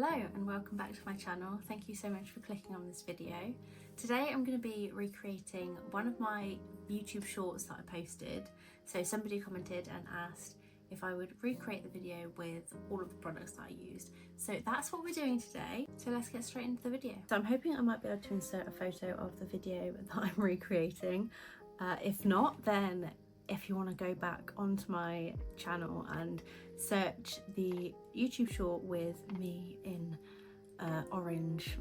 Hello and welcome back to my channel. Thank you so much for clicking on this video. Today I'm going to be recreating one of my YouTube shorts that I posted. So somebody commented and asked if I would recreate the video with all of the products that I used. So that's what we're doing today. So let's get straight into the video. So I'm hoping I might be able to insert a photo of the video that I'm recreating. If not, then if you want to go back onto my channel and search the YouTube short with me in orange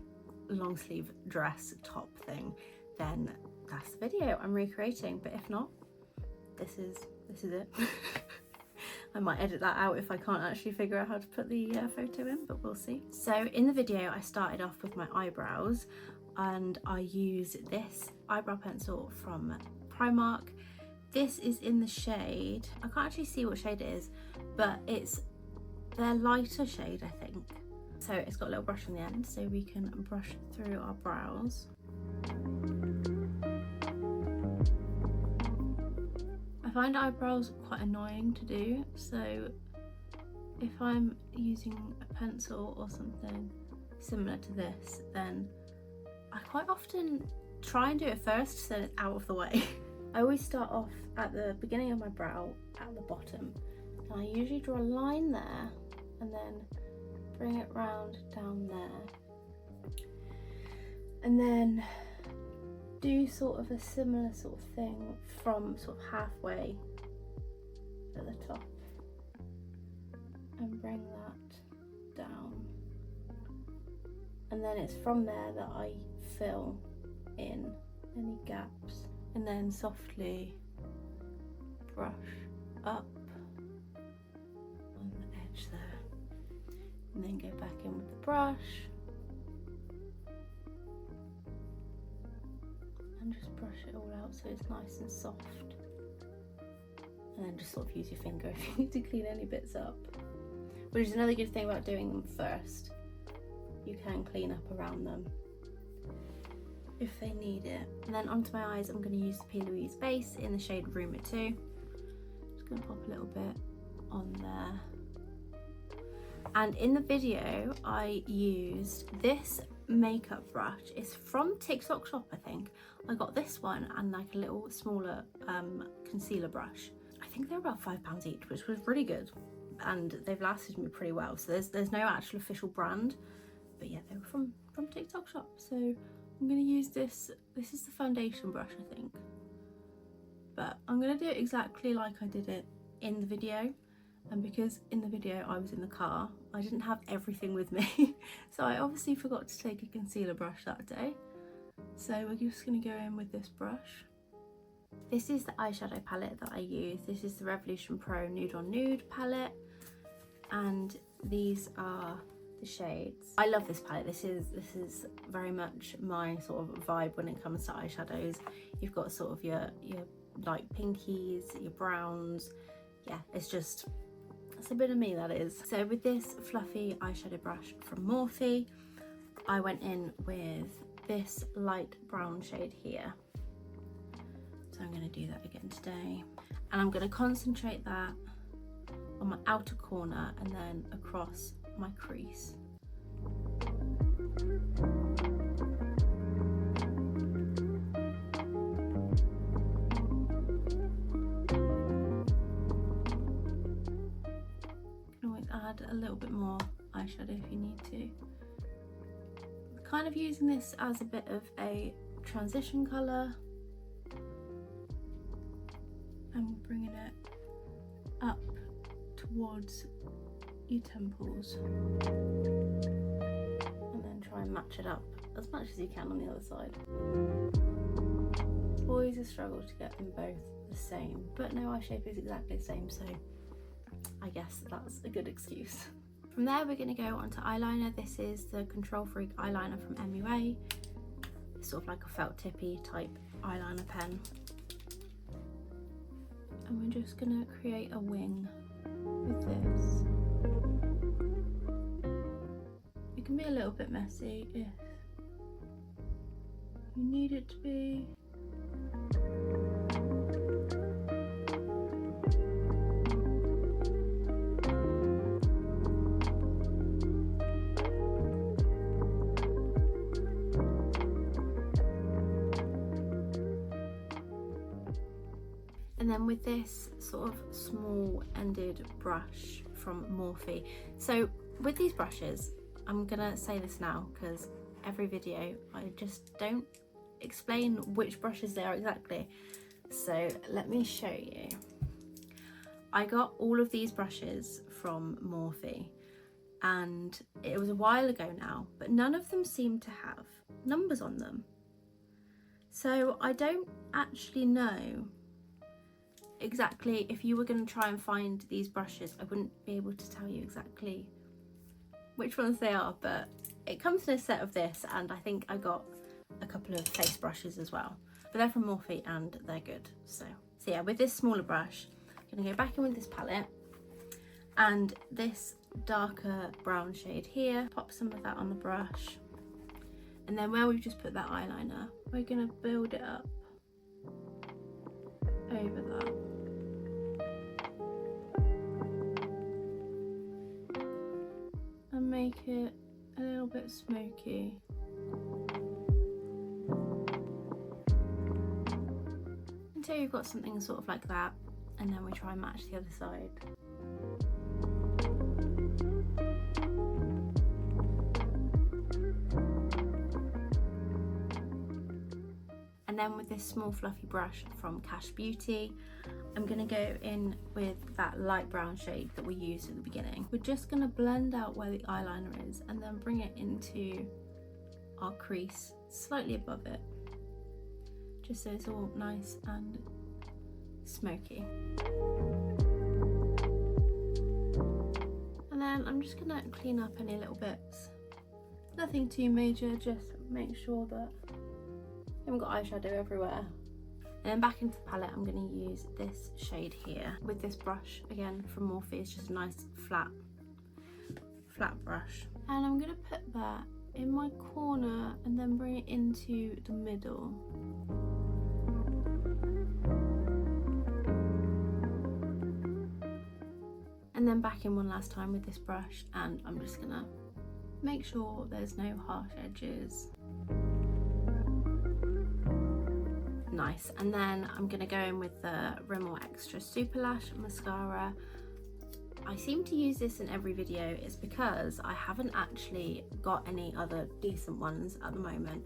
long sleeve dress top thing, then that's the video I'm recreating. But if not, this is it. I might edit that out if I can't actually figure out how to put the photo in, but we'll see. So in the video I started off with my eyebrows and I used this eyebrow pencil from Primark. This is in the shade, I can't actually see what shade it is, but it's their lighter shade, I think. So it's got a little brush on the end so we can brush through our brows. I find eyebrows quite annoying to do, so if I'm using a pencil or something similar to this, then I quite often try and do it first so it's out of the way. I always start off at the beginning of my brow at the bottom, and I usually draw a line there and then bring it round down there, and then do sort of a similar sort of thing from sort of halfway at the top and bring that down, and then it's from there that I fill in any gaps. And then softly brush up on the edge there, and then go back in with the brush and just brush it all out so it's nice and soft, and then just sort of use your finger if you need to clean any bits up, which is another good thing about doing them first. You can clean up around them if they need it. And then onto my eyes, I'm going to use the PLouise base in the shade Rumour 2. Just going to pop a little bit on there. And in the video, I used this makeup brush. It's from TikTok Shop, I think. I got this one and like a little smaller concealer brush. I think they're about £5 each, which was really good. And they've lasted me pretty well. So there's no actual official brand, but yeah, they were from TikTok Shop. So I'm going to use this. This is the foundation brush, I think. But I'm going to do it exactly like I did it in the video. And because in the video I was in the car, I didn't have everything with me. So I obviously forgot to take a concealer brush that day. So we're just going to go in with this brush. This is the eyeshadow palette that I use. This is the Revolution Pro Nude on Nude palette. And these are the shades. I love this palette. This is very much my sort of vibe when it comes to eyeshadows. You've got sort of your light pinkies, your browns. Yeah, it's a bit of me, that is. So with this fluffy eyeshadow brush from Morphe, I went in with this light brown shade here. So I'm going to do that again today, and I'm going to concentrate that on my outer corner and then across my crease. You can always add a little bit more eyeshadow if you need to. I'm kind of using this as a bit of a transition colour. I'm bringing it up towards your temples, and then try and match it up as much as you can on the other side. It's always a struggle to get them both the same, but no eye shape is exactly the same, so I guess that's a good excuse. From there we're going to go onto eyeliner. This is the Control Freak eyeliner from MUA. It's sort of like a felt tippy type eyeliner pen, and we're just going to create a wing with this. It can be a little bit messy if you need it to be. this sort of small ended brush from Morphe. So with these brushes, I'm gonna say this now because every video I just don't explain which brushes they are exactly. So let me show you. I got all of these brushes from Morphe and it was a while ago now, but none of them seem to have numbers on them. So I don't actually know exactly, if you were going to try and find these brushes, I wouldn't be able to tell you exactly which ones they are, but it comes in a set of this, and I think I got a couple of face brushes as well, but they're from Morphe and they're good. So yeah, with this smaller brush, I'm going to go back in with this palette and this darker brown shade here, pop some of that on the brush, and then where we've just put that eyeliner, we're going to build it up over that. And make it a little bit smoky. Until you've got something sort of like that, and then we try and match the other side. And then with this small fluffy brush from Cash Beauty, I'm going to go in with that light brown shade that we used at the beginning. We're just going to blend out where the eyeliner is and then bring it into our crease slightly above it, just so it's all nice and smoky. And then I'm just going to clean up any little bits. Nothing too major, just make sure that I haven't got eyeshadow everywhere. And then back into the palette, I'm going to use this shade here with this brush again from Morphe. It's just a nice flat brush, and I'm going to put that in my corner and then bring it into the middle. And then back in one last time with this brush, and I'm just going to make sure there's no harsh edges. Nice. And then I'm going to go in with the Rimmel Extra Super Lash Mascara. I seem to use this in every video. It's because I haven't actually got any other decent ones at the moment.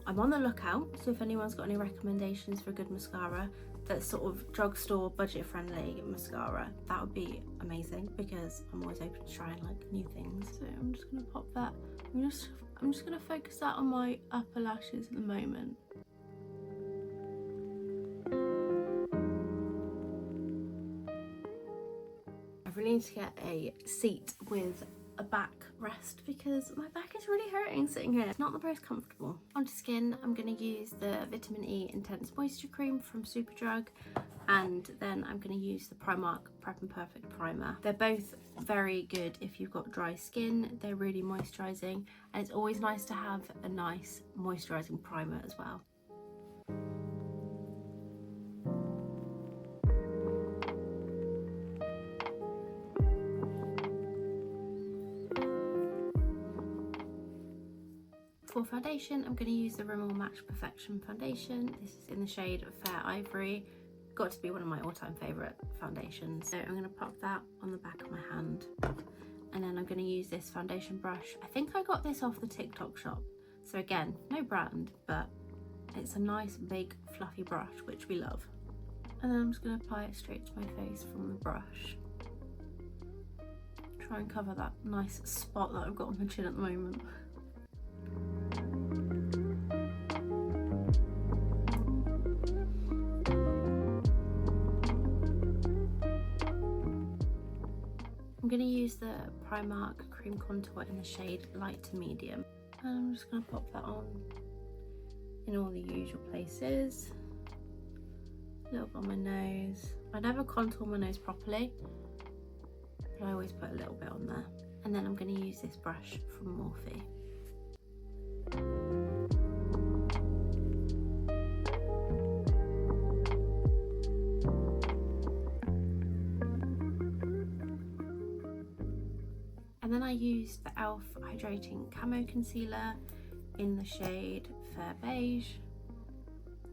I'm on the lookout, so if anyone's got any recommendations for a good mascara that's sort of drugstore budget friendly mascara, that would be amazing, because I'm always open to trying like new things. So I'm just going to pop that. I'm just going to focus that on my upper lashes at the moment. I really need to get a seat with a back rest because my back is really hurting sitting here. It's not the most comfortable. Onto skin, I'm going to use the Vitamin E Intense Moisture Cream from Superdrug, and then I'm going to use the Primark Prep and Perfect Primer. They're both very good if you've got dry skin. They're really moisturising, and it's always nice to have a nice moisturising primer as well. For foundation, I'm going to use the Rimmel Match Perfection foundation. This is in the shade Fair Ivory. Got to be one of my all-time favourite foundations. So I'm going to pop that on the back of my hand. And then I'm going to use this foundation brush. I think I got this off the TikTok shop. So again, no brand, but it's a nice big fluffy brush, which we love. And then I'm just going to apply it straight to my face from the brush. Try and cover that nice spot that I've got on my chin at the moment. I'm going to use the Primark Cream Contour in the shade Light to Medium. And I'm just going to pop that on in all the usual places. A little bit on my nose. I never contour my nose properly, but I always put a little bit on there. And then I'm going to use this brush from Morphe. And then I used the e.l.f. Hydrating Camo Concealer in the shade Fair Beige,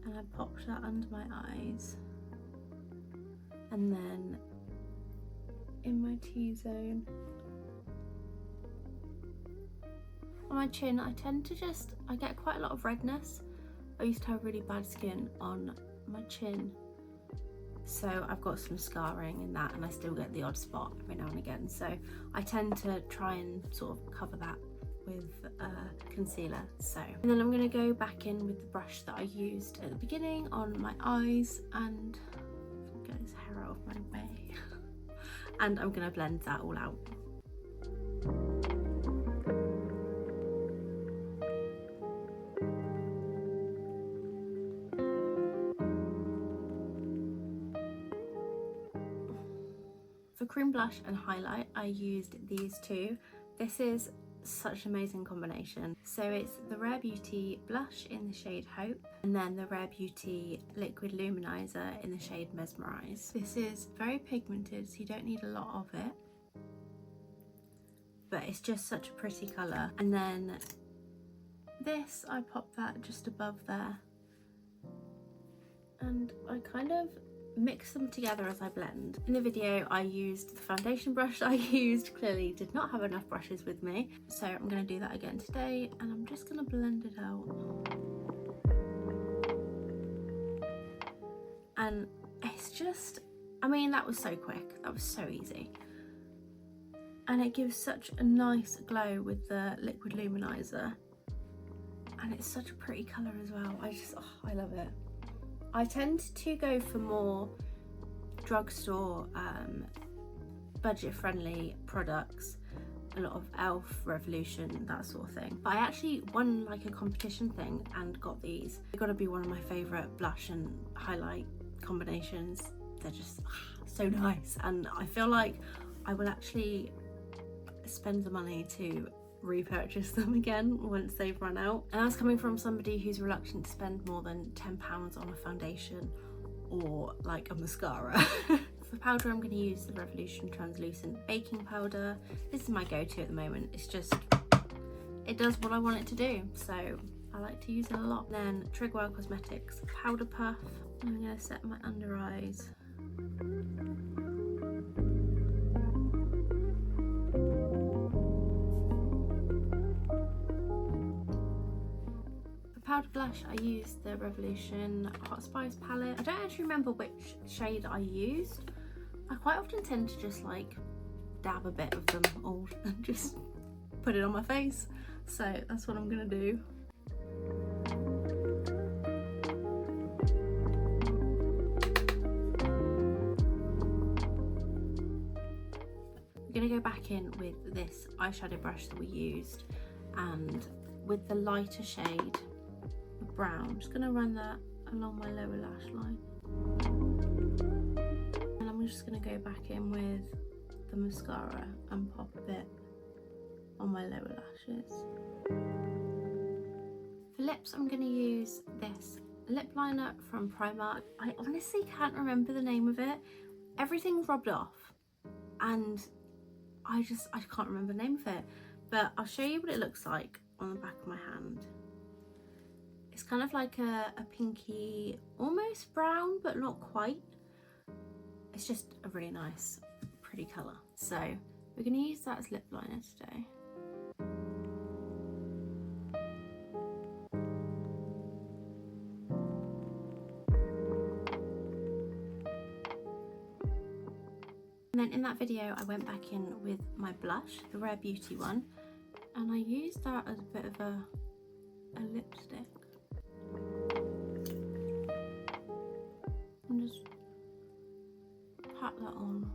and I popped that under my eyes. and then in my T-zone. On my chin, I tend to I get quite a lot of redness. I used to have really bad skin on my chin, so I've got some scarring in that, and I still get the odd spot every now and again. So I tend to try and sort of cover that with concealer. So, and then I'm going to go back in with the brush that I used at the beginning on my eyes, and get this hair out of my way. And I'm going to blend that all out. For cream blush and highlight, I used these two. This is such an amazing combination. So it's the Rare Beauty blush in the shade Hope, and then the Rare Beauty liquid luminizer in the shade Mesmerize. This is very pigmented, so you don't need a lot of it, but it's just such a pretty colour. And then this, I pop that just above there, and I kind of mix them together as I blend. In the video I used the foundation brush I used, clearly did not have enough brushes with me, so I'm going to do that again today, and I'm just going to blend it out. And it's just, I mean, that was so quick, that was so easy, and it gives such a nice glow with the liquid luminizer, and it's such a pretty colour as well. I love it. I tend to go for more drugstore, budget-friendly products, a lot of e.l.f., Revolution, that sort of thing. But I actually won like a competition thing and got these. They've got to be one of my favourite blush and highlight combinations. They're just so nice, and I feel like I will actually spend the money to repurchase them again once they've run out. And that's coming from somebody who's reluctant to spend more than £10 on a foundation or like a mascara. For powder, I'm going to use the Revolution translucent baking powder. This is my go-to at the moment. It's just, it does what I want it to do, so I like to use it a lot. Then Trigwell Cosmetics powder puff. I'm going to set my under eyes. Powder blush, I used the Revolution Hot Spice palette. I don't actually remember which shade I used. I quite often tend to just like dab a bit of them all and just put it on my face. So that's what I'm gonna do. I'm gonna go back in with this eyeshadow brush that we used, and with the lighter shade brown, I'm just going to run that along my lower lash line, and I'm just going to go back in with the mascara and pop a bit on my lower lashes. For lips, I'm going to use this lip liner from Primark. I honestly can't remember the name of it. Everything's rubbed off, and I can't remember the name of it, but I'll show you what it looks like on the back of my hand. It's kind of like a pinky, almost brown, but not quite. It's just a really nice, pretty colour. So we're going to use that as lip liner today. And then in that video, I went back in with my blush, the Rare Beauty one, and I used that as a bit of a lipstick. And just pat that on.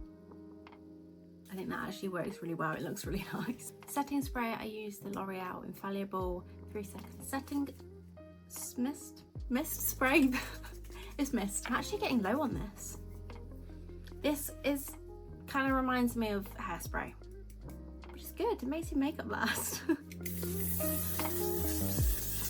I think that actually works really well. It looks really nice. Setting spray, I used the L'Oreal Infallible 3-second setting mist spray. It's mist. I'm actually getting low on this. This kind of reminds me of hairspray, which is good. It makes your makeup last.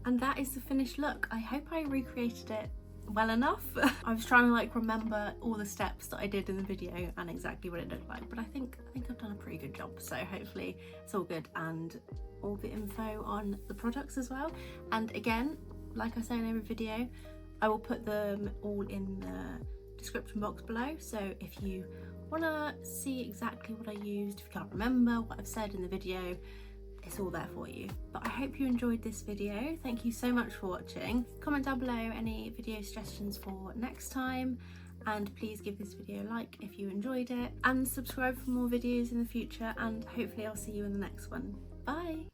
And that is the finished look. I hope I recreated it well enough. I was trying to like remember all the steps that I did in the video and exactly what it looked like, but I think I've done a pretty good job, so hopefully it's all good, and all the info on the products as well. And again, like I say in every video, I will put them all in the description box below, so if you want to see exactly what I used, if you can't remember what I've said in the video, it's all there for you. But I hope you enjoyed this video. Thank you so much for watching. Comment down below any video suggestions for next time, and please give this video a like if you enjoyed it, and subscribe for more videos in the future, and hopefully I'll see you in the next one. Bye!